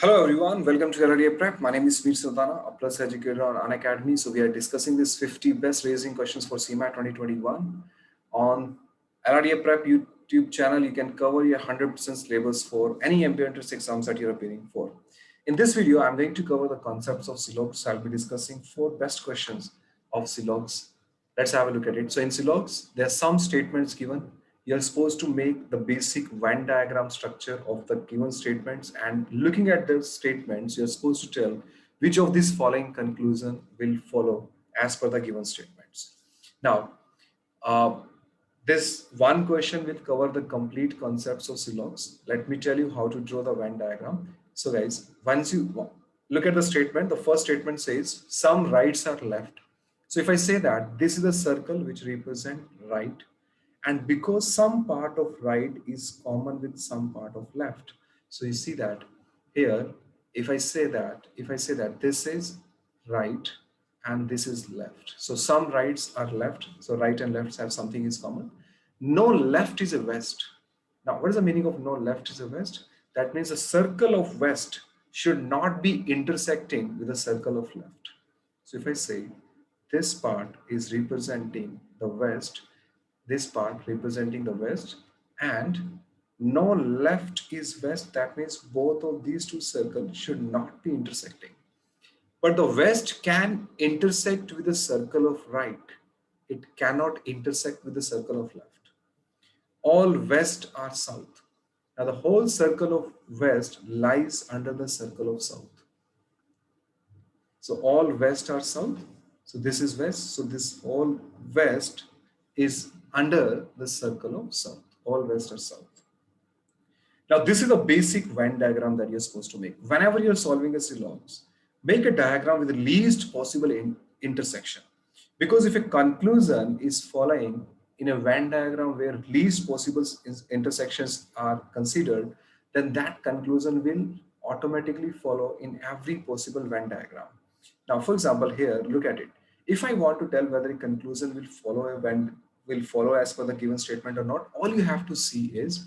Hello everyone, welcome to LRDA Prep. My name is Veer Sardana, a plus educator on Unacademy. So we are discussing this 50 best raising questions for CMAT 2021. On LRDA Prep YouTube channel, you can cover your 100% syllabus for any MBA entrance exams that you're appearing for. In this video, I'm going to cover the concepts of Silogs. I'll be discussing 4 best questions of Silogs. Let's have a look at it. So in Silogs, there are some statements given. You're supposed to make the basic Venn diagram structure of the given statements, and looking at the statements, you're supposed to tell which of these following conclusion will follow as per the given statements. Now, uh, this one question will cover the complete concepts of Silogs. Let me tell you how to draw the Venn diagram. So guys, once you look at the statement, the first statement says some rights are left. So if I say that this is a circle which represent right, and because some part of right is common with some part of left, so you see that here, if I say that this is right and this is left, so some rights are left, so right and left have something is common. No left is a west. Now what is the meaning of no left is a west? That means a circle of west should not be intersecting with a circle of left. So if I say this part is representing the west, this part representing the west, and no left is west, that means both of these two circles should not be intersecting. But the west can intersect with the circle of right. It cannot intersect with the circle of left. All west are south. Now the whole circle of west lies under the circle of south. So all west are south. So this is west. So this whole west is under the circle of south. All west are south. Now this is a basic Venn diagram that you're supposed to make. Whenever you're solving a Silogs, make a diagram with the least possible intersection. Because if a conclusion is following in a Venn diagram where least possible intersections are considered, then that conclusion will automatically follow in every possible Venn diagram. Now, for example, here, look at it. If I want to tell whether a conclusion will follow as per the given statement or not, all you have to see is,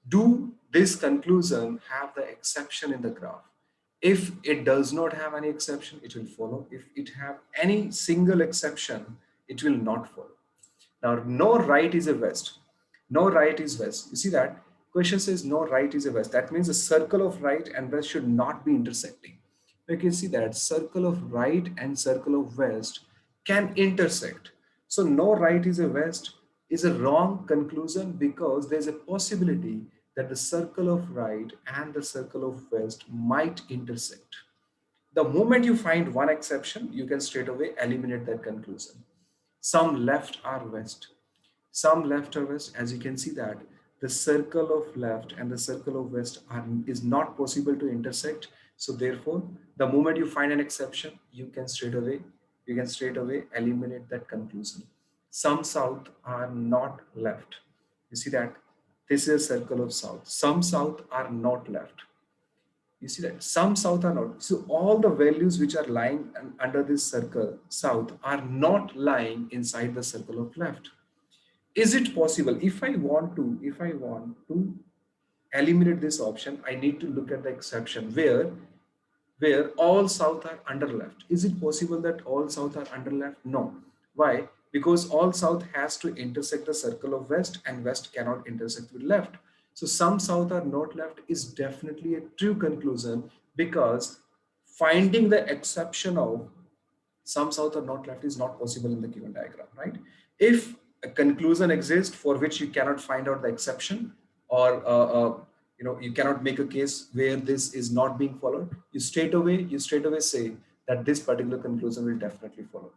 do this conclusion have the exception in the graph? If it does not have any exception, it will follow. If it have any single exception, it will not follow. Now, no right is a west. No right is west. You see that? Question says no right is a west. That means the circle of right and west should not be intersecting. You can see that circle of right and circle of west can intersect. So no right is a west is a wrong conclusion because there's a possibility that the circle of right and the circle of west might intersect. The moment you find one exception, you can straight away eliminate that conclusion. Some left are west. Some left are west. As you can see that the circle of left and the circle of west is not possible to intersect. So therefore, the moment you find an exception, you can straight away eliminate that conclusion. Some south are not left. You see that this is a circle of south. Some south are not left. You see that some south are not. So all the values which are lying under this circle south are not lying inside the circle of left. Is it possible? If I want to eliminate this option, I need to look at the exception where all south are under left. Is it possible that all south are under left? No. Why? Because all south has to intersect the circle of west and west cannot intersect with left. So some south are not left is definitely a true conclusion because finding the exception of some south or not left is not possible in the given diagram, right? If a conclusion exists for which you cannot find out the exception, or you cannot make a case where this is not being followed, you straight away say that this particular conclusion will definitely follow.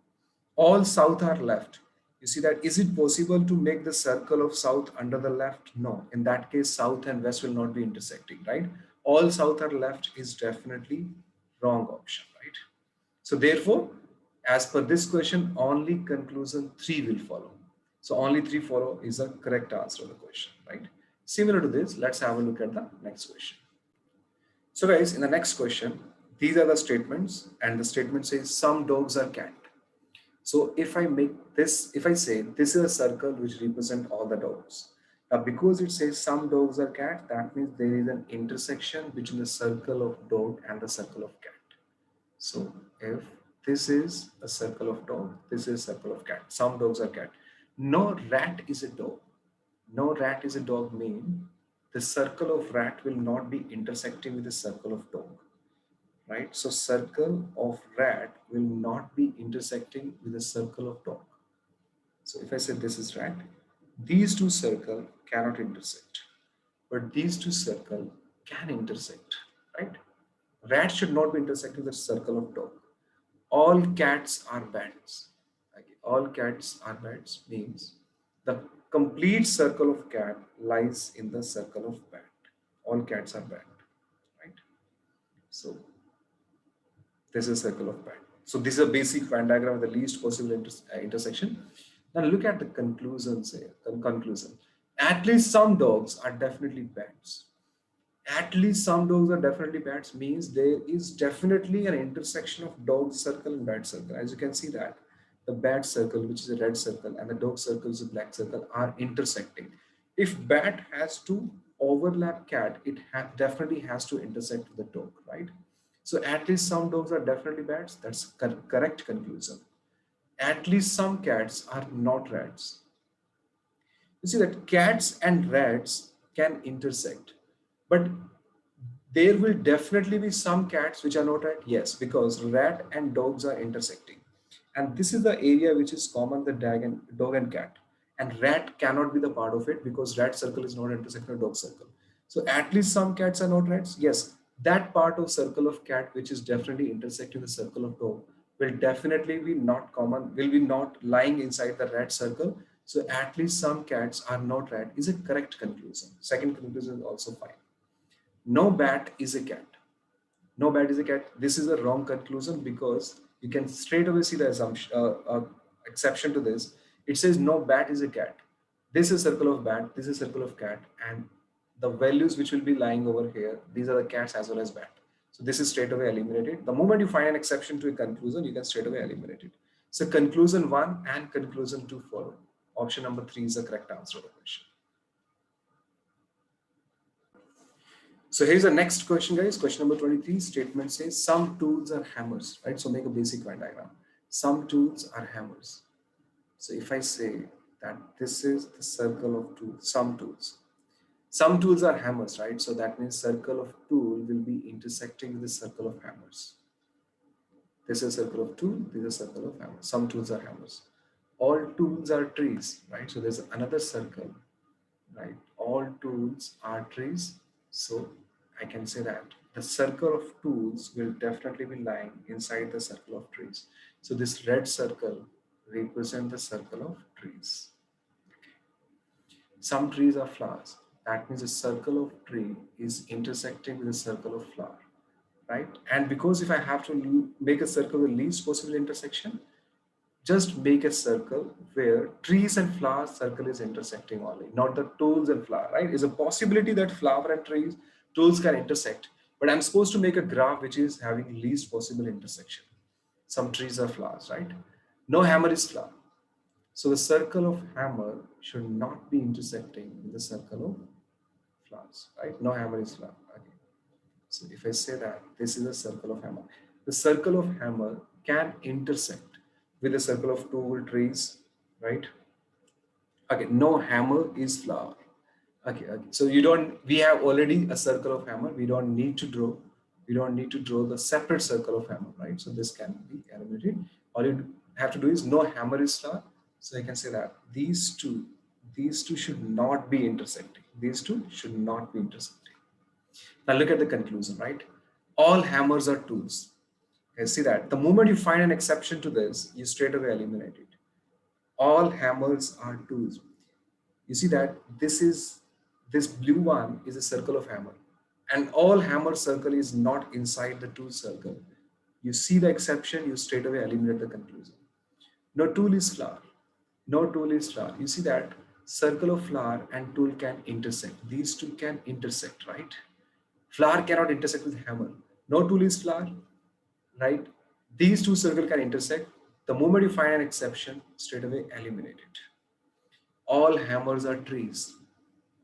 All south are left. You see that, is it possible to make the circle of south under the left? No. In that case, south and west will not be intersecting, right? All south are left is definitely wrong option, right? So therefore, as per this question, only conclusion 3 will follow. So only 3 follow is the correct answer to the question, right? Similar to this, let's have a look at the next question. So guys, in the next question, these are the statements, and the statement says some dogs are cat. So if I say this is a circle which represent all the dogs. Now, because it says some dogs are cat, that means there is an intersection between the circle of dog and the circle of cat. So if this is a circle of dog, this is a circle of cat. Some dogs are cat. No rat is a dog. No rat is a dog mean the circle of rat will not be intersecting with the circle of dog, right? So circle of rat will not be intersecting with the circle of dog. So if I say this is rat, these two circle cannot intersect, but these two circle can intersect, right? Rat should not be intersecting with the circle of dog. All cats are bats. Okay. All cats are bats means the complete circle of cat lies in the circle of bat. All cats are bat, right? So this is a circle of bat. So this is a basic Venn diagram of the least possible intersection. Now look at the conclusions here. Conclusion. At least some dogs are definitely bats. At least some dogs are definitely bats means there is definitely an intersection of dog circle and bat circle. As you can see that the bat circle, which is a red circle, and the dog circle is a black circle, are intersecting. If bat has to overlap cat, it definitely has to intersect with the dog, right? So at least some dogs are definitely bats. That's correct conclusion. At least some cats are not rats. You see that cats and rats can intersect, but there will definitely be some cats which are not rat. Yes, because rat and dogs are intersecting. And this is the area which is common the dog and cat. And rat cannot be the part of it because rat circle is not intersecting with dog circle. So at least some cats are not rats. Yes, that part of circle of cat which is definitely intersecting the circle of dog will definitely be not common, will be not lying inside the rat circle. So at least some cats are not rat is a correct conclusion. Second conclusion is also fine. No bat is a cat. No bat is a cat. This is a wrong conclusion because you can straight away see the assumption, exception to this. It says no bat is a cat. This is circle of bat. This is circle of cat, and the values which will be lying over here, these are the cats as well as bat. So this is straight away eliminated. The moment you find an exception to a conclusion, you can straight away eliminate it. So conclusion 1 and conclusion 2 follow. Option number 3 is the correct answer to the question. So here's the next question, guys. Question number 23. Statement says some tools are hammers, right? So make a basic Venn diagram. Some tools are hammers. So if I say that this is the circle of tools, some tools. Some tools are hammers, right? So that means circle of tool will be intersecting with the circle of hammers. This is a circle of tool, this is a circle of hammers. Some tools are hammers. All tools are trees, right? So there's another circle, right? All tools are trees. So I can say that the circle of tools will definitely be lying inside the circle of trees. So this red circle represents the circle of trees. Some trees are flowers. That means a circle of tree is intersecting with a circle of flower, right? And because if I have to make a circle with least possible intersection, just make a circle where trees and flowers circle is intersecting only, not the tools and flower, right? It's a possibility that flower and trees, tools can intersect, but I'm supposed to make a graph which is having least possible intersection. Some trees are flowers, right? No hammer is flower. So the circle of hammer should not be intersecting with the circle of flowers, right? No hammer is flower. Okay. So if I say that this is a circle of hammer, the circle of hammer can intersect with a circle of tool trees, right? Okay, no hammer is flower. Okay, okay. So you don't, we have already a circle of hammer. We don't need to draw the separate circle of hammer, right? So this can be eliminated. All you have to do is no hammer is flower. So I can say that these two should not be intersecting. These two should not be intersecting. Now look at the conclusion, right? All hammers are tools. Okay, see that the moment you find an exception to this, you straight away eliminate it. All hammers are tools. You see that this blue one is a circle of hammer, and all hammer circle is not inside the tool circle. You see the exception, you straight away eliminate the conclusion. No tool is flower. No tool is flower. You see that circle of flower and tool can intersect. These two can intersect, right? Flower cannot intersect with hammer. No tool is flower, right? These two circles can intersect. The moment you find an exception, straight away eliminate it. All hammers are trees.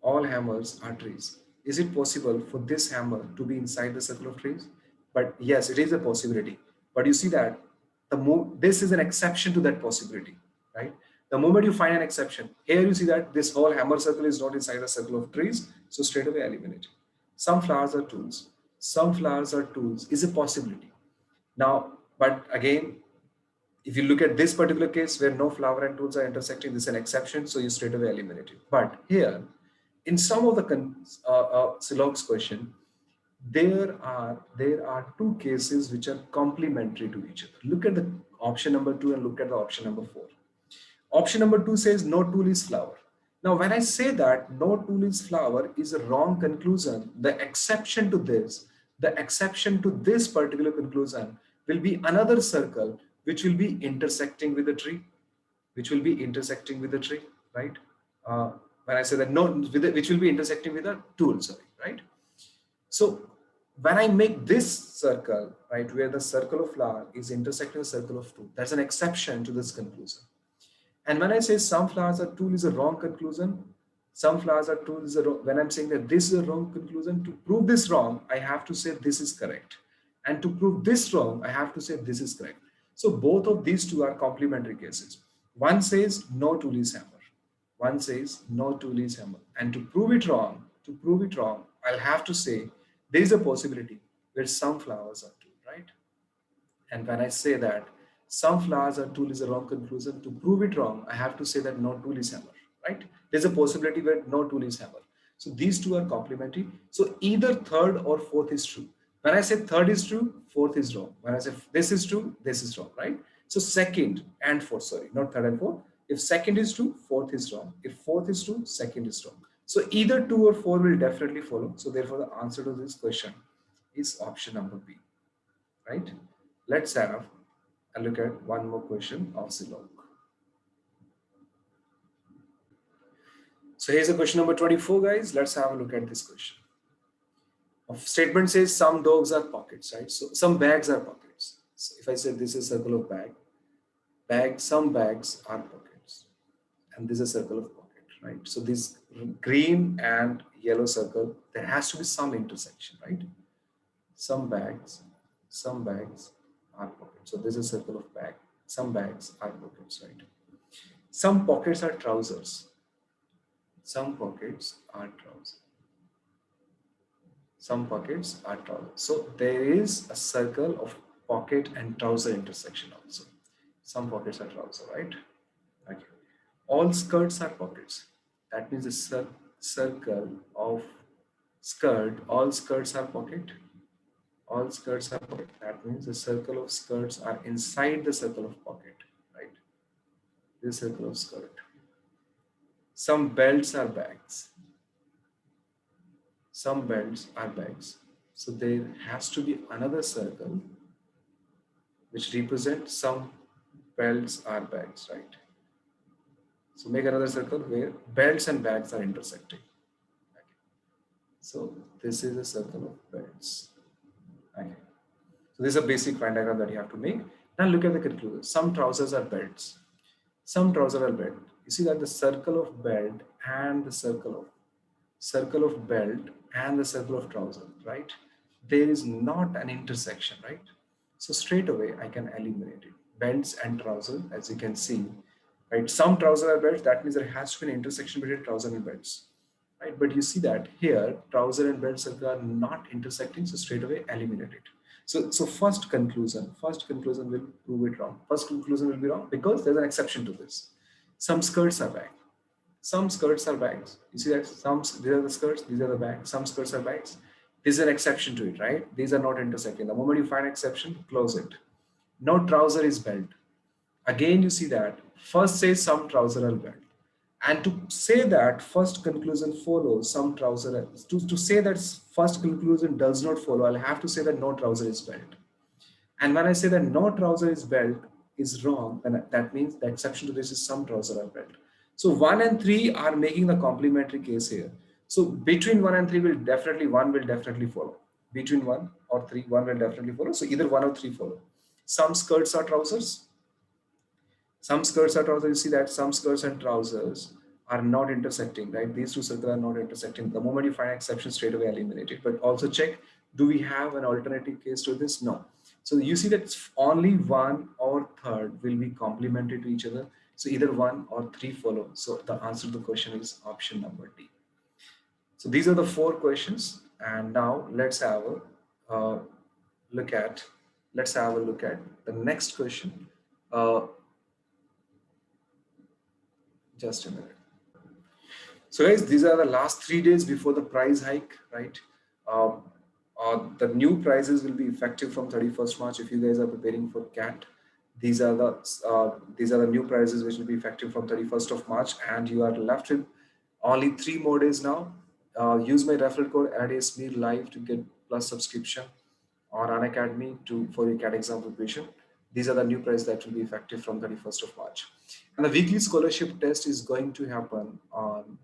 all hammers are trees. Is it possible for this hammer to be inside the circle of trees? But yes, it is a possibility. But you see that this is an exception to that possibility, right? The moment you find an exception, here you see that this whole hammer circle is not inside a circle of trees, so straight away eliminate it. Some flowers are tools. Some flowers are tools is a possibility. Now, but again, if you look at this particular case where no flower and tools are intersecting, this is an exception, so you straight away eliminate it. But here, in some of the Silog's question, there are two cases which are complementary to each other. Look at the option number 2 and look at the option number 4. Option number 2 says no tool is flower. Now, when I say that no tool is flower is a wrong conclusion, the exception to this particular conclusion will be another circle which will be intersecting with the tree, right? When I say that no, which will be intersecting with a tool, sorry, right? So when I make this circle, right, where the circle of flower is intersecting the circle of tool, that's an exception to this conclusion. And when I say some flowers are tool is a wrong conclusion, some flowers are tool is a wrong, when I'm saying that this is a wrong conclusion, to prove this wrong, I have to say this is correct. And to prove this wrong, I have to say this is correct. So both of these two are complementary cases. One says no tool is hammer. One says no tool is hammer. And to prove it wrong, I'll have to say there is a possibility where some flowers are tool, right? And when I say that some flowers are tool is a wrong conclusion, to prove it wrong, I have to say that no tool is hammer, right? There's a possibility where no tool is hammer. So these two are complementary. So either third or fourth is true. When I say third is true, fourth is wrong. When I say this is true, this is wrong, right? So second and fourth, sorry, not third and fourth. If second is true, fourth is wrong. If fourth is true, second is wrong. So either 2 or 4 will definitely follow. So therefore the answer to this question is option number B, right? Let's have a look at one more question of Silog. So here's a question number 24, guys. Let's have a look at this question. A statement says some dogs are pockets, right? So some bags are pockets. So if I say this is a circle of some bags are pockets, and this is a circle of pocket, right? So this green and yellow circle, there has to be some intersection, right? Some bags are pockets. So this is a circle of bag. Some bags are pockets, right? Some pockets are trousers. Some pockets are trousers. Some pockets are trousers. So there is a circle of pocket and trouser intersection also. Some pockets are trousers, right? Okay. All skirts are pockets. That means a circle of skirt. All skirts are pocket. All skirts are pocket. That means the circle of skirts are inside the circle of pocket, right? This circle of skirt. Some belts are bags. Some belts are bags. So there has to be another circle which represents some belts are bags, right? So make another circle where belts and bags are intersecting. Okay. So this is a circle of belts. Okay. So this is a basic Venn diagram that you have to make. Now look at the conclusion. Some trousers are belts. Some trousers are belt. You see that the circle of belt and the circle of belt and the circle of trouser, right? There is not an intersection, right? So straight away I can eliminate it. Belts and trousers, as you can see, right? Some trousers are belts. That means there has to be an intersection between trouser and belts, right? But you see that here trouser and belt circle are not intersecting, so straight away eliminate it. So first conclusion will prove it wrong. First conclusion will be wrong because there's an exception to this. Some skirts are bags. Some skirts are bags. You see that these are the skirts, these are the bags. Some skirts are bags. This is an exception to it, right? These are not intersecting. The moment you find exception, close it. No trouser is belt. Again, you see that first says some trouser are belt. And to say that first conclusion follows some trouser, to say that first conclusion does not follow, I'll have to say that no trouser is belt. And when I say that no trouser is belt is wrong, then that means the exception to this is some trouser are belt. So 1 and 3 are making the complementary case here. So between 1 and 3 one will definitely follow. Between 1 or 3, one will definitely follow. So either 1 or 3 follow. Some skirts are trousers. Some skirts are trousers. You see that some skirts and trousers are not intersecting, right? These two circles are not intersecting. The moment you find exception, straight away eliminate it. But also check, do we have an alternative case to this? No. So you see that only one or third will be complementary to each other. So either one or three follow. So the answer to the question is option number D. So these are the four questions. And now let's have a look at, the next question. Uh, just a minute. So guys, these are the last 3 days before the price hike, right? Um, the new prices will be effective from 31st March. If you guys are preparing for CAT, these are the new prices which will be effective from 31st of March, and you are left with only 3 more days now. Use my referral code ADSME Live to get plus subscription on Unacademy to for your CAT exam preparation. These are the new prices that will be effective from 31st of March. And the weekly scholarship test is going to happen on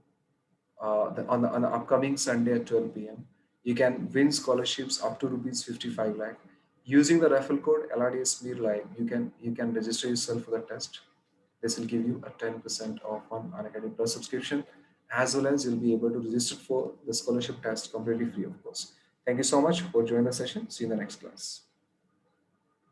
the upcoming Sunday at 12 p.m. You can win scholarships up to rupees 55 lakh. Using the referral code LRDS Mir Live, you can register yourself for the test. This will give you a 10% off on Unacademy Plus subscription, as well as you'll be able to register for the scholarship test completely free, of course. Thank you so much for joining the session. See you in the next class.